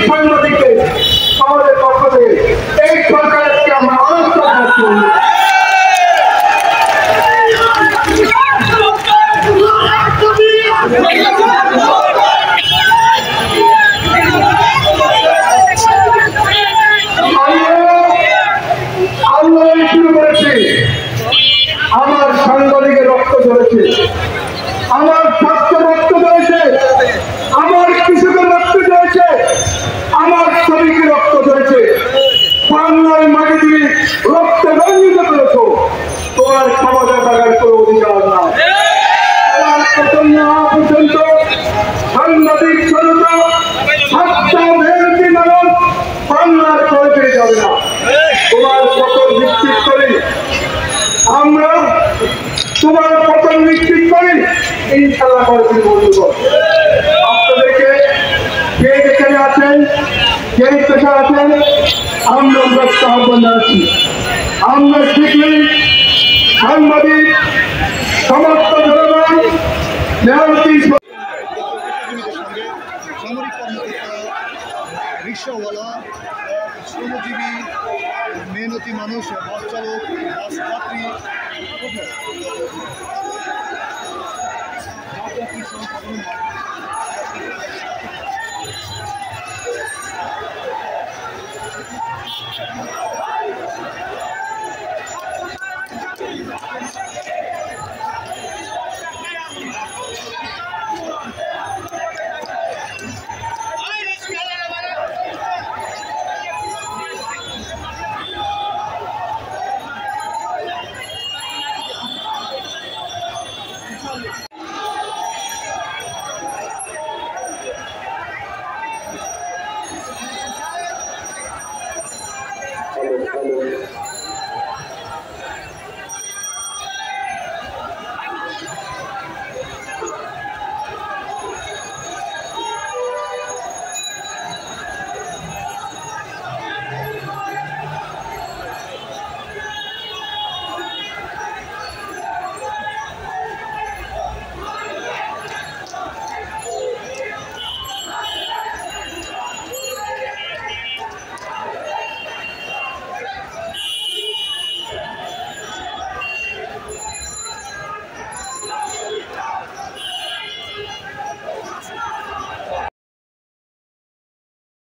সাংবাদিকদের আমাদের পক্ষ থেকে এই সরকারকে আমরা আলোচনা করি। আন্দোলন শুরু করেছে, আমার সাংবাদিকের রক্ত ঝরেছে, আমার ছাত্র রক্ত ঝরেছে, আমার কৃষকের রক্ত ঝরেছে, আমার শ্রমিকের রক্ত ঝরেছে। বাংলার মাটি দিয়ে রক্ত রঞ্জিত করেছ, তোমার ক্ষমতা থাকার কোন অধিকার নাই। পর্যন্ত সাংবাদিক জনতা ছাত্র মেহনতি মানুষ বাংলার করে ফিরে যাবে না। তোমার পতন নিশ্চিত করি আমরা, তোমার পতন নিশ্চিত করি ইনশাআল্লাহ করে ফিরব। আপনাদেরকে কে যেখানে আছেন, কে পেশা আছেন, আমরা আহ্বান জানাচ্ছি। আমরা শিখলি সাংবাদিক সমস্ত জনগণ মেহনতি সামরিক কর্মকর্তা, রিক্সাওয়ালা, শ্রমজীবী, মেহনতি মানুষ, বাস চালক, বাস যাত্রী,